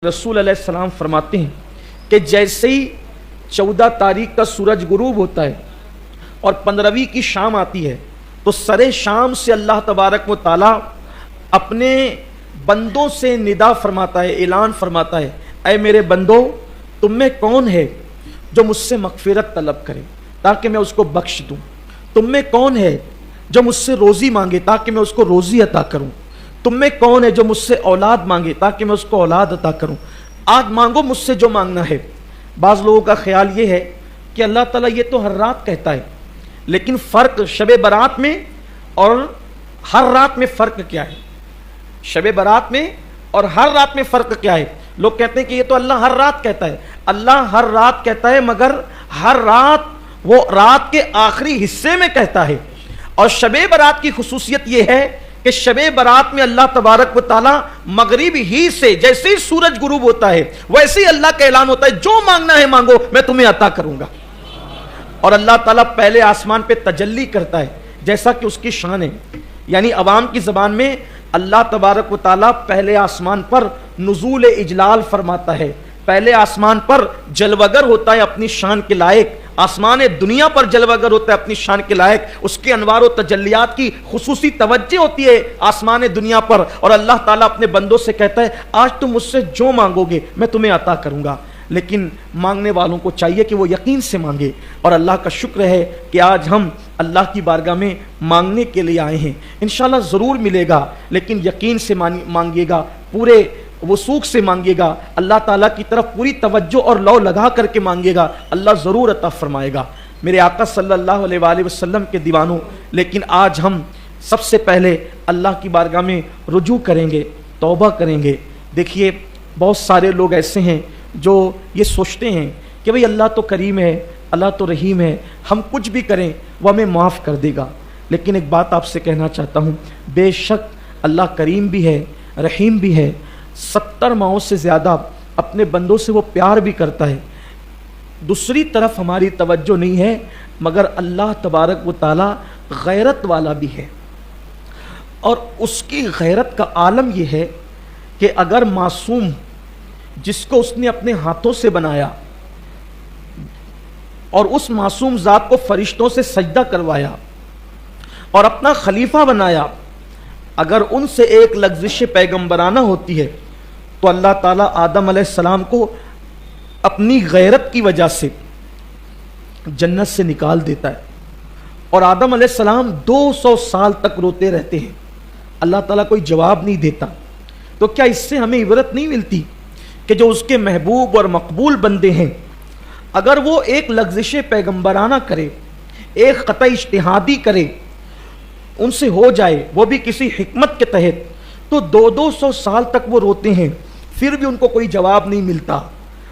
रसूल अलैहिस्सलाम फरमाते हैं कि जैसे ही 14 तारीख का सूरज गुरूब होता है और 15वीं की शाम आती है तो सरे शाम से अल्लाह तबारक व ताला अपने बंदों से निदा फरमाता है, ऐलान फरमाता है, ऐ मेरे बंदो तुम में कौन है जो मुझसे मगफिरत तलब करे ताकि मैं उसको बख्श दूं। तुम में कौन है जो मुझसे रोज़ी मांगे ताकि मैं उसको रोज़ी अता करूं। तुम में कौन है जो मुझसे औलाद मांगे ताकि मैं उसको औलाद अता करूं। आज मांगो मुझसे जो मांगना है। बाज़ लोगों का ख्याल ये है कि अल्लाह ताला ये तो हर रात कहता है, लेकिन फ़र्क शब बारात में और हर रात में फ़र्क क्या है? शब बारात में और हर रात में फ़र्क क्या है? लोग कहते हैं कि ये तो अल्लाह हर रात कहता है। अल्लाह हर रात कहता है, मगर हर रात वो रात के आखिरी हिस्से में कहता है। और शब बारात की खुसूसियत ये है कि शब बारात में अल्लाह तबारक व ताला मगरिब ही से जैसे ही सूरज गुरूब होता है वैसे ही अल्लाह का ऐलान होता है, जो मांगना है मांगो मैं तुम्हें अता करूंगा। और अल्लाह ताला पहले आसमान पे तजल्ली करता है जैसा कि उसकी शान है। यानी अवाम की ज़बान में अल्लाह तबारक व ताला पहले आसमान पर नुज़ूल इजलाल फरमाता है, पहले आसमान पर जलवगर होता है अपनी शान के लायक, आसमान दुनिया पर जलवगर होता है अपनी शान के लायक, उसके अनवार व तजल्लियात की खुसूसी तवज्जो होती है आसमान दुनिया पर। और अल्लाह ताला अपने बंदों से कहता है आज तुम मुझसे जो मांगोगे मैं तुम्हें अता करूंगा। लेकिन मांगने वालों को चाहिए कि वो यकीन से मांगे। और अल्लाह का शुक्र है कि आज हम अल्लाह की बारगाह में मांगने के लिए आए हैं। इंशाअल्लाह ज़रूर मिलेगा, लेकिन यकीन से मांगिएगा, पूरे वसूख से मांगिएगा, अल्लाह ताला की तरफ पूरी तवज्जो और लौ लगा करके मांगिएगा, अल्लाह ज़रूर अता फरमाएगा। मेरे आका सल्लल्लाहु अलैहि वसल्लम के दीवानों, लेकिन आज हम सबसे पहले अल्लाह की बारगाह में रुजू करेंगे, तौबा करेंगे। देखिए बहुत सारे लोग ऐसे हैं जो ये सोचते हैं कि भाई अल्लाह तो करीम है, अल्लाह तो रहीम है, हम कुछ भी करें वो हमें माफ़ कर देगा। लेकिन एक बात आपसे कहना चाहता हूँ, बेशक अल्लाह करीम भी है, रहीम भी है, 70 माओं से ज़्यादा अपने बंदों से वो प्यार भी करता है। दूसरी तरफ हमारी तवज्जो नहीं है, मगर अल्लाह तबारक व ताला गैरत वाला भी है। और उसकी गैरत का आलम यह है कि अगर मासूम जिसको उसने अपने हाथों से बनाया और उस मासूम ज़ात को फरिश्तों से सजदा करवाया और अपना खलीफा बनाया, अगर उनसे एक लग़्ज़िश पैगम्बराना होती है तो अल्लाह ताला आदम अलैहिस्सलाम को अपनी गैरत की वजह से जन्नत से निकाल देता है। और आदम अलैहिस्सलाम 200 साल तक रोते रहते हैं, अल्लाह ताला कोई जवाब नहीं देता। तो क्या इससे हमें इबरत नहीं मिलती कि जो उसके महबूब और मकबूल बंदे हैं, अगर वो एक लग़्ज़िश पैगम्बराना करे, एक ख़ता इज्तिहादी करे, उनसे हो जाए, वो भी किसी हिकमत के तहत, तो 200 साल तक वो रोते हैं, फिर भी उनको कोई जवाब नहीं मिलता।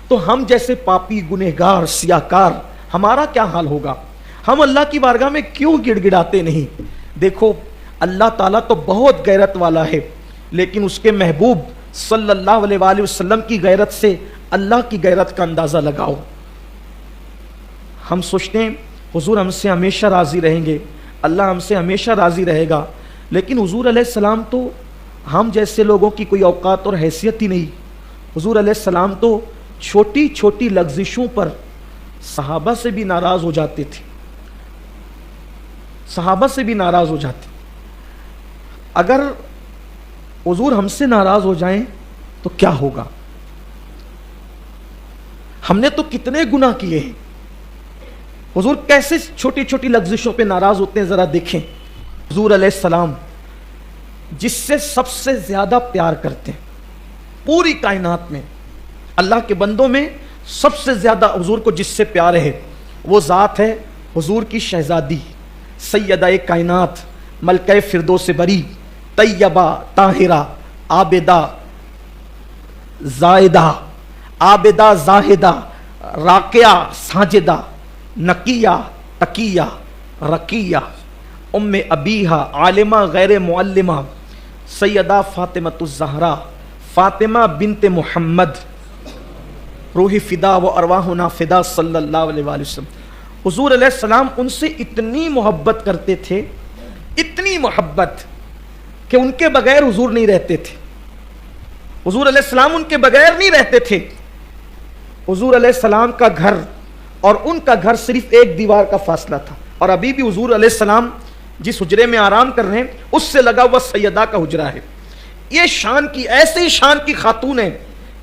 तो हम जैसे पापी, गुनहगार, सियाकार, हमारा क्या हाल होगा? हम अल्लाह की बारगाह में क्यों गिड़गिड़ाते नहीं? देखो अल्लाह ताला तो बहुत गैरत वाला है, लेकिन उसके महबूब सल्लल्लाहु अलैहि वसल्लम की गैरत से अल्लाह की गैरत का अंदाज़ा लगाओ। हम सोचते हैं हुजूर हमसे हमेशा राज़ी रहेंगे, अल्लाह हमसे हमेशा राज़ी रहेगा, लेकिन हुजूर अलैहिस्सलाम तो हम जैसे लोगों की कोई औकात और हैसियत ही नहीं। हुजूर अलैहिस्सलाम तो छोटी छोटी लग़्ज़िशों पर सहाबा से भी नाराज़ हो जाते थे, सहाबा से भी नाराज़ हो जाते। अगर हुजूर हमसे नाराज़ हो जाएं तो क्या होगा? हमने तो कितने गुनाह किए हैं, हुजूर कैसे छोटी छोटी लग़्ज़िशों पे नाराज़ होते हैं, ज़रा देखें। हुजूर अलैहिस्सलाम जिससे सबसे ज़्यादा प्यार करते हैं पूरी कायनात में, अल्लाह के बंदों में सबसे ज़्यादा हुजूर को जिससे प्यार है वो ज़ात है हुजूर की शहज़ादी सैयदा कायनात, मलके फिरदौस बरी, तैयबा, ताहिरा, आबिदा, जाहिदा, आबिदा, जाहिदा, राकिया, साजिदा, नकिया, तकिया, रकिया, उम्मे अबीहा, आलिमा गैर मुअल्लिमा, सैयदा फातिमतुज़ ज़हरा, फातिमा बिनते मोहम्मद, रूही फ़िदा व अरवाहुना फ़िदा सल्लल्लाहु अलैहि वसल्लम। हुजूर अलैहिस्सलाम उनसे इतनी मोहब्बत करते थे, इतनी मोहब्बत कि उनके बगैर हुजूर नहीं रहते थे। حضور علیہ السلام ان کے بغیر نہیں رہتے تھے. حضور علیہ السلام کا گھر اور ان کا گھر صرف ایک دیوار کا فاصلہ تھا, اور ابھی بھی حضور علیہ السلام جس حجرے میں آرام کر رہے ہیں اس سے لگا ہوا سیدہ کا حجرہ ہے. یہ شان کی, ایسی شان کی خاتون ہے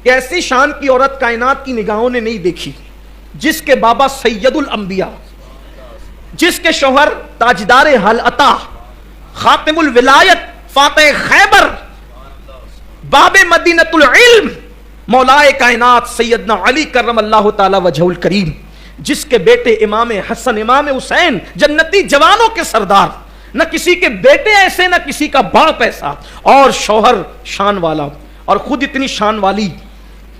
کہ ایسی شان کی عورت کائنات کی نگاہوں نے نہیں دیکھی, جس کے بابا سید الانبیاء, جس کے شوہر تاجدار حل عطا, خاتم الولایت, فاتح خیبر, باب مدینۃ العلم, مولائے کائنات سیدنا علی کرم اللہ تعالی وجہ الکریم, جس کے بیٹے امام حسن امام حسین جنتی جوانوں کے سردار, نہ کسی کے بیٹے ایسے نہ کسی کا باپ ایسا, اور شوہر شان والا اور خود اتنی شان والی.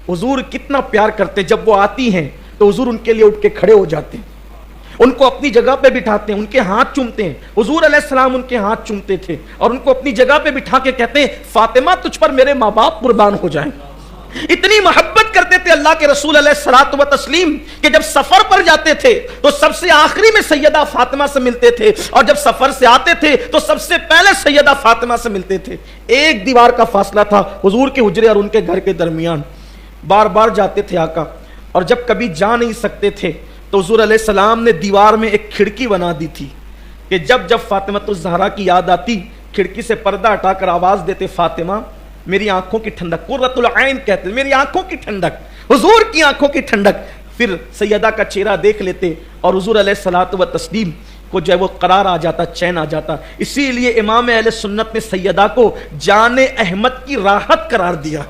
حضور کتنا پیار کرتے, جب وہ آتی ہیں تو حضور ان کے لیے اٹھ کے کھڑے ہو جاتے ہیں, ان کو اپنی جگہ پہ بٹھاتے ہیں, ان کے ہاتھ چومتے ہیں. حضور علیہ السلام ان کے ہاتھ چومتے تھے اور ان کو اپنی جگہ پہ بٹھا کے کہتے ہیں فاطمہ تجھ پر میرے ماں باپ قربان ہو جائیں. اتنی محبت کرتے تھے اللہ کے رسول علیہ الصلوۃ والتسلیم کہ جب سفر پر جاتے تھے تو سب سے آخری میں سیدہ فاطمہ سے ملتے تھے, اور جب سفر سے آتے تھے تو سب سے پہلے سیدہ فاطمہ سے ملتے تھے. ایک دیوار کا فاصلہ تھا حضور کے حجرے اور ان کے گھر کے درمیان. بار بار جاتے تھے آقا, اور جب کبھی جا نہیں سکتے تھے تو حضور علیہ السلام نے دیوار میں ایک کھڑکی بنا دی تھی کہ جب جب فاطمہ الزہرا کی یاد آتی کھڑکی سے پردہ ہٹا کر آواز دیتے فاطمہ میری آنکھوں کی ٹھنڈک, قرۃ العین کہتے ہیں, میری آنکھوں کی ٹھنڈک, حضور کی آنکھوں کی ٹھنڈک. پھر سیدہ کا چہرہ دیکھ لیتے اور حضور علیہ الصلوۃ والتسلیم کو جو ہے وہ قرار آ جاتا, چین آ جاتا. اسی لیے امام اہل سنت نے سیدہ کو جان احمد کی راحت قرار دیا.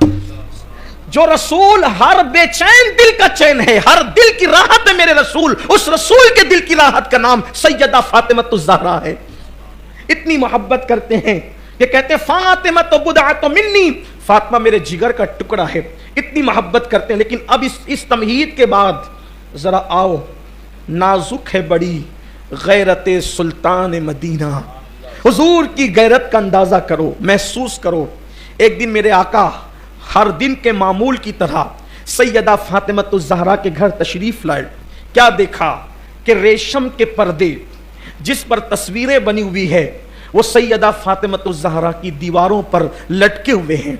جو رسول ہر بے چین دل کا چین ہے, ہر دل کی راحت ہے میرے رسول, اس رسول کے دل کی راحت کا نام سیدہ فاطمہ الزہرا ہے. اتنی محبت کرتے ہیں کہ کہتے ہیں فاطمہ تو بضعۃ منی, فاطمہ میرے جگر کا ٹکڑا ہے. اتنی محبت کرتے ہیں. لیکن اب اس تمہید کے بعد ذرا آؤ, نازک ہے بڑی غیرت سلطان مدینہ, حضور کی غیرت کا اندازہ کرو, محسوس کرو. ایک دن میرے آقا ہر دن کے معمول کی طرح سیدہ فاطمہ الزہرا کے گھر تشریف لائے. کیا دیکھا کہ ریشم کے پردے جس پر تصویریں بنی ہوئی ہے وہ سیدہ فاطمہ الزہرا کی دیواروں پر لٹکے ہوئے ہیں.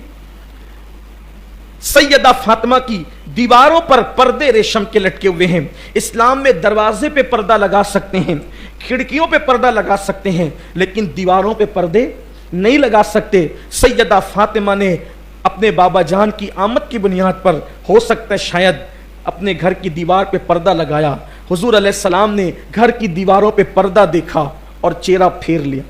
سیدہ فاطمہ کی دیواروں پر پردے ریشم کے لٹکے ہوئے ہیں. اسلام میں دروازے پہ پردہ لگا سکتے ہیں, کھڑکیوں پہ پردہ لگا سکتے ہیں, لیکن دیواروں پہ پردے نہیں لگا سکتے. سیدہ فاطمہ نے اپنے بابا جان کی آمد کی بنیاد پر ہو سکتا ہے شاید اپنے گھر کی دیوار پہ پردہ لگایا. حضور علیہ السلام نے گھر کی دیواروں پہ پردہ دیکھا اور چہرہ پھیر لیا.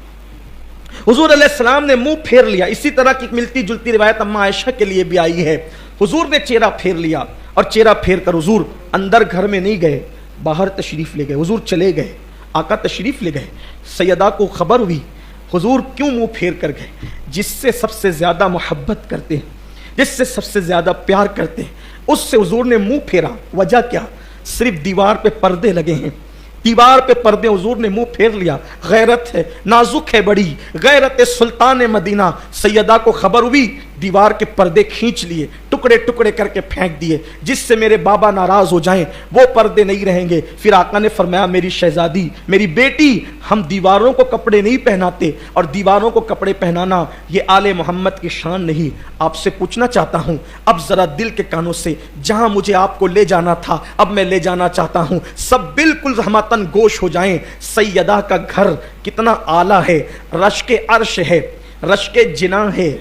حضور علیہ السلام نے منہ پھیر لیا. اسی طرح کی ملتی جلتی روایت اما عائشہ کے لیے بھی آئی ہے. حضور نے چہرہ پھیر لیا اور چہرہ پھیر کر حضور اندر گھر میں نہیں گئے, باہر تشریف لے گئے. حضور چلے گئے, آقا تشریف لے گئے. سیدہ کو خبر ہوئی, حضور کیوں منہ پھیر کر گئے؟ جس سے سب سے زیادہ محبت کرتے ہیں, جس سے سب سے زیادہ پیار کرتے ہیں, اس سے حضور نے منہ پھیرا. وجہ کیا؟ صرف دیوار پہ پردے لگے ہیں, دیوار پہ پردے, حضور نے منہ پھیر لیا. غیرت ہے, نازک ہے بڑی غیرت سلطان مدینہ. سیدہ کو خبر ہوئی, دیوار کے پردے کھینچ لیے, ٹکڑے ٹکڑے کر کے پھینک دیے. جس سے میرے بابا ناراض ہو جائیں وہ پردے نہیں رہیں گے. پھر آقا نے فرمایا میری شہزادی, میری بیٹی, ہم دیواروں کو کپڑے نہیں پہناتے, اور دیواروں کو کپڑے پہنانا یہ آل محمد کی شان نہیں. آپ سے پوچھنا چاہتا ہوں اب ذرا دل کے کانوں سے, جہاں مجھے آپ کو لے جانا تھا اب میں لے جانا چاہتا ہوں, سب بالکل ہمتن گوش ہو جائیں. سیدہ کا گھر کتنا اعلیٰ ہے, رشک عرش ہے, رشک جناح ہے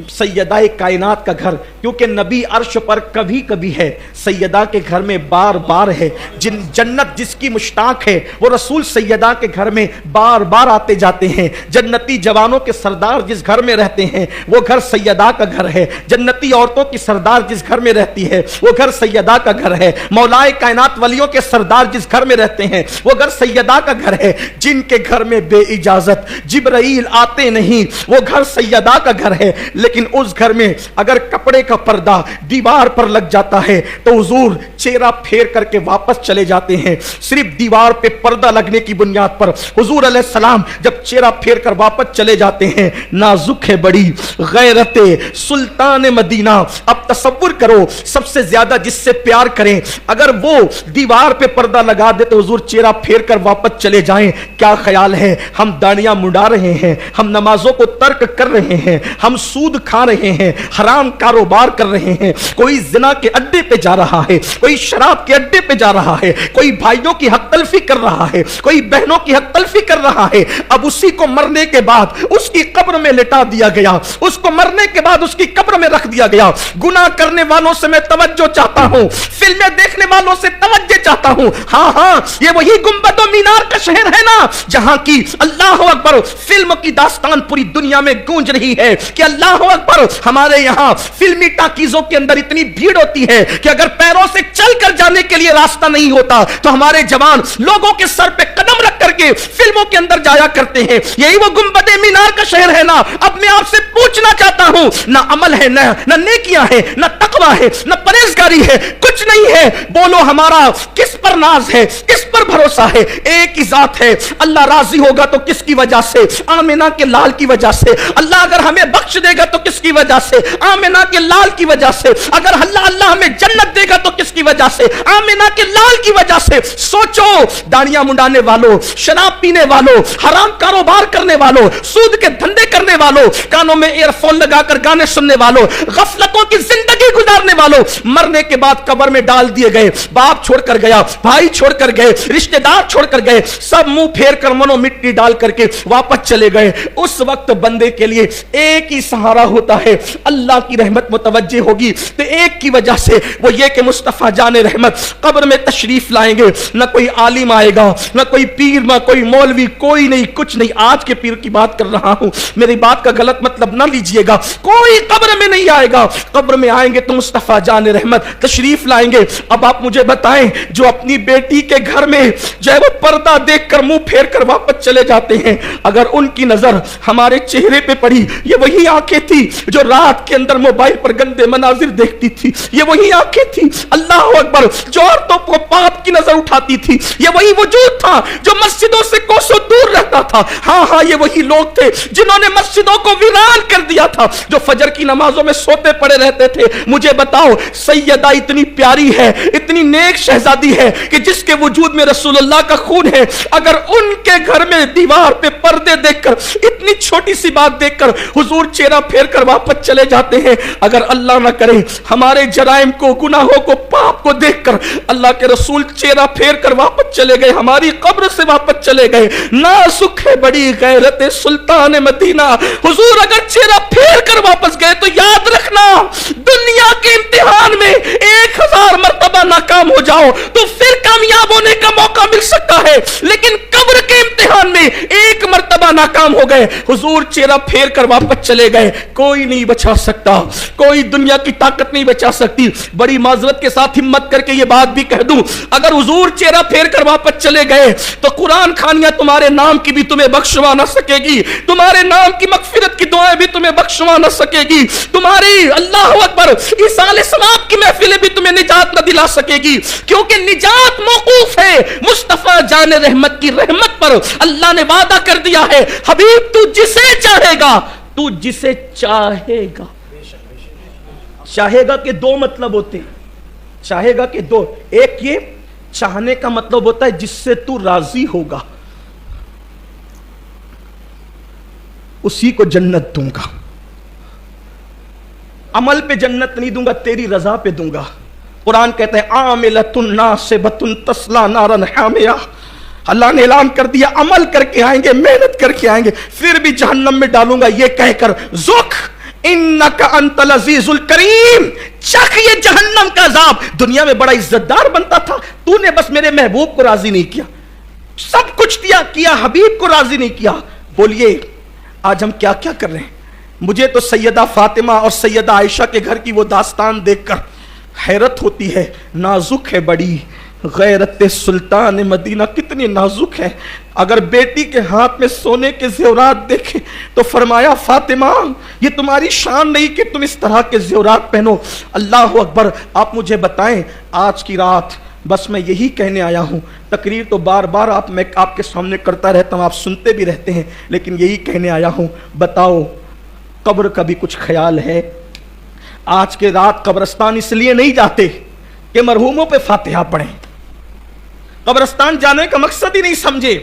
سیدہ کائنات کا گھر, کیونکہ نبی عرش پر کبھی کبھی ہے, سیدہ کے گھر میں بار بار ہے. جنت جس کی مشتاق ہے وہ رسول سیدہ کے گھر میں بار بار آتے جاتے ہیں. جنتی جوانوں کے سردار جس گھر میں رہتے ہیں وہ گھر سیدہ کا گھر ہے. جنتی عورتوں کی سردار جس گھر میں رہتی ہے وہ گھر سیدہ کا گھر ہے. مولائے کائنات ولیوں کے سردار جس گھر میں رہتے ہیں وہ گھر سیدہ کا گھر ہے. جن کے گھر میں بے اجازت جبرائیل آتے نہیں وہ گھر سیدہ کا گھر ہے. لیکن اس گھر میں اگر کپڑے کا پردہ دیوار پر لگ جاتا ہے تو حضور चेहरा फेर करके वापस चले जाते हैं, सिर्फ दीवार पे पर्दा लगने की बुनियाद पर। हुजूर अलैहिस्सलाम जब चेहरा फेर कर वापस चले जाते हैं, नाजुक है बड़ी गैरते सुल्तान मदीना। अब तसव्वुर करो, सबसे ज्यादा जिससे प्यार करें, अगर वो दीवार पे पर्दा लगा दे तो हुजूर चेहरा फेर कर वापस चले जाएं, क्या ख्याल है? हम दानियां मुड़ा रहे हैं, हम नमाजों को तर्क कर रहे हैं, हम सूद खा रहे हैं, हराम कारोबार कर रहे हैं, कोई जिना के अड्डे पे जा रहा है, कोई शराब के अड्डे पे जा रहा है, कोई भाइयों की हक तलफी कर रहा है, कोई बहनों की हक तलफी कर रहा है। अब उसी को मरने के बाद उसकी कब्र में लिटा दिया गया, उसको मरने के बाद उसकी कब्र में रख दिया गया। गुनाह करने वालों से मैं तवज्जो चाहता हूं, फिल्में देखने वालों से तवज्जो चाहता हूं। हाँ हाँ, ये वही गुंबदो मीनार का शहर है ना, जहां की अल्लाह अकबर फिल्म की दास्तान पूरी दुनिया में गूंज रही है कि अल्लाह अकबर। हमारे यहां फिल्मी टाकीजों के अंदर इतनी भीड़ होती है कि अगर पैरों से चलकर जाने के लिए रास्ता नहीं होता तो हमारे जवान लोगों के सर पे कदम रख करके फिल्मों के अंदर जाया करते हैं। यही वो गुंबदे मीनार का शहर है ना। अब मैं आपसे पूछना चाहता हूं, ना अमल है, ना नेकियां है, ना तकवा है, ना परहेजगारी है, कुछ नहीं है। बोलो हमारा किस पर नाज है, किस पर भरोसा है? एक ही जात है। अल्लाह राजी होगा तो किसकी वजह से? आमिना के लाल की वजह से। अल्लाह अगर हमें बख्श देगा तो किसकी वजह से? आमिना के लाल की वजह से। अगर अल्लाह हमें जन्नत देगा तो किसकी वजह से? आमिना के लाल की वजह से। सोचो, दाढ़ियां मुंडाने वालों, शराब पीने वालों, हराम कारोबार करने वालों, सूद के धंधे करने वालों, कानों में ईयरफोन लगाकर गाने सुनने वालों, गफलतों की जिंदगी गुजारने वालों, मरने के बाद कब्र में डाल दिए गए। बाप छोड़कर गया, भाई छोड़कर गए, रिश्तेदार छोड़कर गए, सब मुंह फेर कर मनो मिट्टी डाल करके वापस चले गए। उस वक्त बंदे के लिए एक ही सहारा होता है, अल्लाह की रहमत मुतवज्जे होगी तो एक की वजह से वो ये कि मुस्तफा जाने रहमत कब्र में तशरीफ लाएंगे। न कोई आलिम आएगा, न कोई पीर, न कोई मौलवी, कोई नहीं, कुछ नहीं। आज के पीर की बात कर रहा हूं, मेरी बात का गलत मतलब ना लीजिएगा। कोई कब्र में नहीं आएगा, कब्र में आएंगे तो मुस्तफा जाने रहमत तशरीफ लाएंगे। अब आप मुझे बताएं, जो अपनी बेटी के घर में जो है वो पर्दा देखकर मुंह फेर कर वापस चले जाते हैं, अगर उनकी नजर हमारे चेहरे पे पड़ी, ये वही आंखें थी जो रात के अंदर मोबाइल पर गंदे मनाजिर देखती थी, ये वही आंखें थी अल्लाह अकबर जो औरतों को पाप की नजर उठाती थी, ये वही वजूद था जो मस्जिदों से कोसों दूर रहता था। हाँ हाँ, ये वही लोग थे जिन्होंने मस्जिदों को वीरान कर दिया था, जो फजर की नमाजों में सोते पड़े रहते थे। मुझे बताओ, सैयदा इतनी प्यारी है, इतनी नेक शहजादी है कि जिसके वजूद में रसूलुल्लाह का खून है, अगर उनके घर में दीवार पे पर्दे देखकर, इतनी छोटी सी बात देखकर हुजूर चेहरा फेर कर वापस चले जाते हैं। अगर अल्लाह ना करे हमारे जराइम को, गुनाहों को, पाप को देखकर अल्लाह के रसूल चेहरा फेर कर वापस चले गए, हमारी कब्र से वापस चले गए, नाजुक है बड़ी गैरत सुल्तान मदीना। हुजूर अगर चेहरा फेर कर वापस गए तो याद रखना, दुनिया के इम्तिहान में 1000 मर्तबा नाकाम हो जाओ तो फिर कामयाब होने का मौका मिल सकता है, लेकिन कब्र के इम्तिहान में एक मर्तबा नाकाम हो गए, हुजूर चेहरा फेर कर वापस चले गए, कोई नहीं बचा सकता, कोई दुनिया की ताकत नहीं बचा सकती। बड़ी माजरत के साथ हिम्मत करके ये बात भी कह दूं, अगर हुजूर चेहरा फेर कर वापस चले गए तो कुरान खानियां तुम्हारे नाम की भी तुम्हें बख्शवा ना सकेगी, तुम्हारे नाम की मगफिरत की दुआएं भी तुम्हें बख्शवा ना सकेगी, तुम्हारी अल्लाह अकबर ईसा अलैहिस्सलाम की महफिलें भी तुम्हें निजात न दिला सकेगी, क्योंकि निजात मौकूफ है मुस्तफा जाने रहमत की रहमत पर। अल्लाह ने वादा कर दिया है, हबीब तू जिसे चाहेगा, तू जिसे चाहेगा। चाहेगा के दो मतलब होते हैं, चाहेगा के दो, एक ये चाहने का मतलब होता है जिससे तू राजी होगा, उसी को जन्नत दूंगा। अमल पे जन्नत नहीं दूंगा, तेरी रजा पे दूंगा। कुरान कहता है आमिलतुन नासिबतुन तस्ला नारन हामिया। अल्लाह ने ऐलान कर दिया, अमल करके आएंगे, मेहनत करके आएंगे, फिर भी जहन्नम में डालूंगा, ये कहकर ज़ुक इन्नका अंतल अज़ीज़ुल करीम, चख ये जहन्नम का अज़ाब। दुनिया में बड़ा इज्जतदार बनता था, तूने बस मेरे महबूब को राजी नहीं किया, सब कुछ किया, हबीब को राजी नहीं किया। बोलिए आज हम क्या क्या कर रहे हैं? मुझे तो सैयदा फातिमा और सैयदा आयशा के घर की वो दास्तान देखकर हैरत होती है, नाजुक है बड़ी गैरत सुल्तान मदीना कितनी नाजुक है। अगर बेटी के हाथ में सोने के जेवरात देखे तो फरमाया फातिमा ये तुम्हारी शान नहीं कि तुम इस तरह के जेवरात पहनो। अल्लाह अकबर। आप मुझे बताएं आज की रात बस मैं यही कहने आया हूँ। तकरीर तो बार बार मैं आपके सामने करता रहता हूँ, आप सुनते भी रहते हैं, लेकिन यही कहने आया हूँ। बताओ कब्र का भी कुछ ख्याल है? आज के रात कब्रस्तान इसलिए नहीं जाते कि मरहूमों पे फातिहा पढ़ें। कब्रस्तान जाने का मकसद ही नहीं समझे।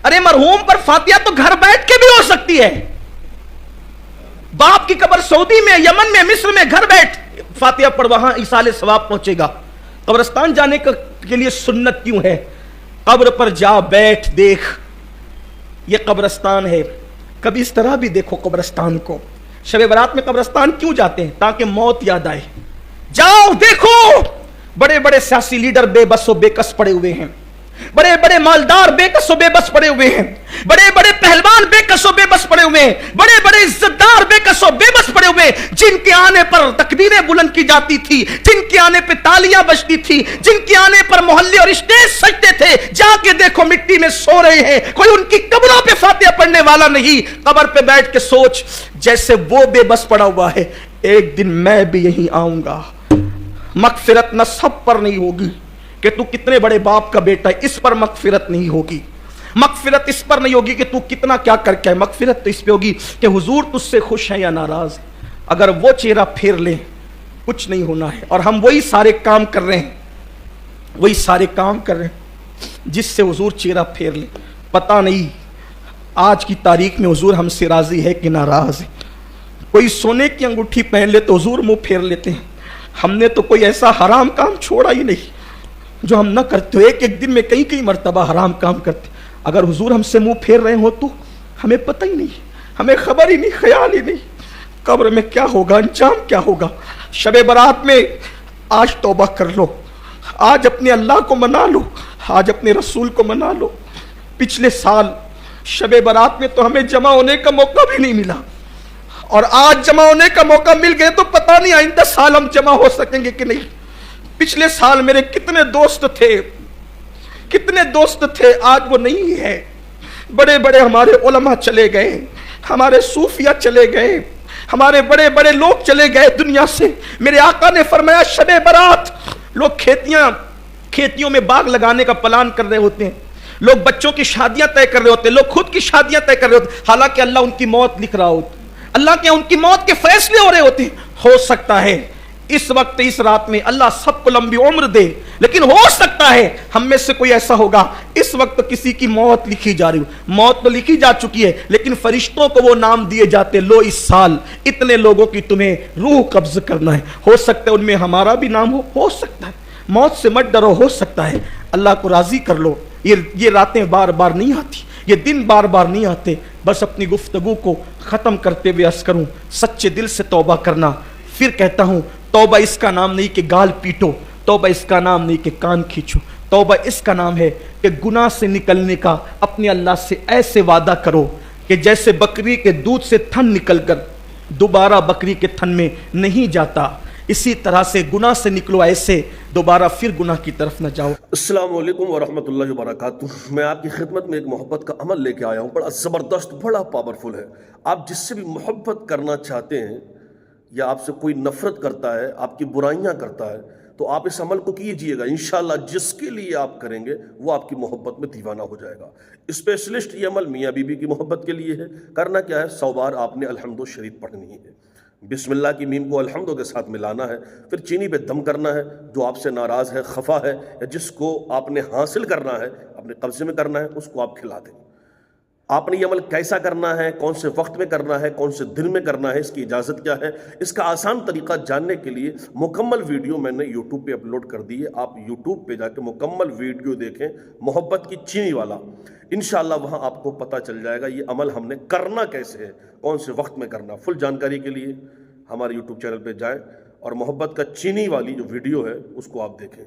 अरे मरहूम पर फातिहा तो घर बैठ के भी हो सकती है। बाप की कब्र सऊदी में, यमन में, मिस्र में घर बैठ फातिहा पढ़, वहां इसाले सवाब पहुंचेगा। कब्रस्तान जाने के लिए सुन्नत क्यों है? कब्र पर जा बैठ देख, ये कब्रस्तान है। कभी इस तरह भी देखो कब्रस्तान को। शब बारात में कब्रस्तान क्यों जाते हैं? ताकि मौत याद आए। जाओ देखो बड़े बड़े सियासी लीडर बेबस बेकस पड़े हुए हैं, बड़े बड़े मालदार बेकस बेबस पड़े हुए हैं, बड़े बड़े पहलवान बेकस बेबस पड़े हुए हैं, बड़े बड़े इज्जतदार बेकस बेबस पड़े हुए, जिनके आने पर तकबीरें बुलंद की जाती थी, जिनके आने पर तालियां बजती थी, जिनके आने पर मोहल्ले और स्टेज सजते थे। जाके देखो मिट्टी में सो रहे हैं, कोई उनकी कब्रों पे फातिहा पढ़ने वाला नहीं। कब्र पे बैठ के सोच, जैसे वो बेबस पड़ा हुआ है, एक दिन मैं भी यहीं आऊंगा। मगफिरत न सब पर नहीं होगी कि तू कितने बड़े बाप का बेटा है, इस पर मगफिरत नहीं होगी। मगफिरत इस पर नहीं होगी कि तू कितना क्या करके है। मगफिरत तो इस पे होगी कि हुजूर तुझसे खुश है या नाराज। अगर वो चेहरा फेर ले कुछ नहीं होना है। और हम वही सारे काम कर रहे हैं, वही सारे काम कर रहे हैं जिससे हुजूर चेहरा फेर ले। पता नहीं आज की तारीख में हुजूर हमसे राजी है कि नाराज है। कोई सोने की अंगूठी पहन ले तो हुजूर मुंह फेर लेते हैं। हमने तो कोई ऐसा हराम काम छोड़ा ही नहीं जो हम ना करते। एक एक दिन में कई कई मर्तबा हराम काम करते। अगर हुजूर हमसे मुंह फेर रहे हो तो हमें पता ही नहीं, हमें खबर ही नहीं, ख्याल ही नहीं कब्र में क्या होगा, अंजाम क्या होगा। शब बारात में आज तौबा कर लो, आज अपने अल्लाह को मना लो, आज अपने रसूल को मना लो। पिछले साल शब बारात में तो हमें जमा होने का मौका भी नहीं मिला, और आज जमा होने का मौका मिल गए तो पता नहीं आइंदा साल हम जमा हो सकेंगे कि नहीं। पिछले साल मेरे कितने दोस्त थे, कितने दोस्त थे, आज वो नहीं है। बड़े बड़े हमारे उलमा चले गए, हमारे सूफिया चले गए, हमारे बड़े बड़े लोग चले गए दुनिया से। मेरे आका ने फरमाया शबे बारात लोग खेतियों में बाग लगाने का प्लान कर रहे होते हैं, लोग बच्चों की शादियां तय कर रहे होते हैं, लोग खुद की शादियां तय कर रहे होते हैं, हालांकि अल्लाह उनकी मौत लिख रहा होता, अल्लाह के उनकी मौत के फैसले हो रहे होते हैं। हो सकता है इस वक्त इस रात में अल्लाह सबको लंबी उम्र दे, लेकिन हो सकता है हम में से कोई ऐसा होगा इस वक्त किसी की मौत लिखी जा रही हो। मौत तो लिखी जा चुकी है, लेकिन फरिश्तों को वो नाम दिए जाते, लो इस साल इतने लोगों की तुम्हें रूह कब्ज करना है। हो सकता है उनमें हमारा भी नाम हो सकता है। मौत से मत डरो, हो सकता है। अल्लाह को राजी कर लो। ये रातें बार बार नहीं आती, ये दिन बार बार नहीं आते। बस अपनी गुफ्तगू को ख़त्म करते हुए अर्ज़ करूँ, सच्चे दिल से तौबा करना। फिर कहता हूँ तौबा इसका नाम नहीं कि गाल पीटो, तौबा इसका नाम नहीं कि कान खींचो, तौबा इसका नाम है कि गुनाह से निकलने का अपने अल्लाह से ऐसे वादा करो कि जैसे बकरी के दूध से थन निकलकर दोबारा बकरी के थन में नहीं जाता, इसी तरह से गुनाह से निकलो, ऐसे दोबारा फिर गुनाह की तरफ न जाओ। अस्सलाम वालेकुम वरहमतुल्लाहि वबरकातुहू। मैं आपकी खिदमत में एक मोहब्बत का अमल लेके आया हूँ, बड़ा ज़बरदस्त, बड़ा पावरफुल है। आप जिससे भी मोहब्बत करना चाहते हैं या आपसे कोई नफ़रत करता है, आपकी बुराइयाँ करता है, तो आप इस अमल को कीजिएगा। इंशाअल्लाह जिसके लिए आप करेंगे वो आपकी मोहब्बत में दीवाना हो जाएगा। स्पेशलिस्ट ये अमल मियाँ बीबी की मोहब्बत के लिए है। करना क्या है, 100 बार आपने अल्हम्दु शरीफ पढ़नी है। बिस्मिल्लाह की मीम को अल्हम्दु के साथ मिलाना है, फिर चीनी पे दम करना है। जो आपसे नाराज़ है, खफा है, या जिसको आपने हासिल करना है, अपने कब्जे में करना है, उसको आप खिला दें। आपने ये अमल कैसा करना है, कौन से वक्त में करना है, कौन से दिन में करना है, इसकी इजाज़त क्या है, इसका आसान तरीका जानने के लिए मुकम्मल वीडियो मैंने यूट्यूब पे अपलोड कर दी है। आप यूट्यूब पे जाके मुकम्मल वीडियो देखें, मोहब्बत की चीनी वाला। इंशाअल्लाह वहाँ आपको पता चल जाएगा ये अमल हमने करना कैसे है, कौन से वक्त में करना। फुल जानकारी के लिए हमारे यूट्यूब चैनल पर जाएँ और मोहब्बत का चीनी वाली जो वीडियो है उसको आप देखें।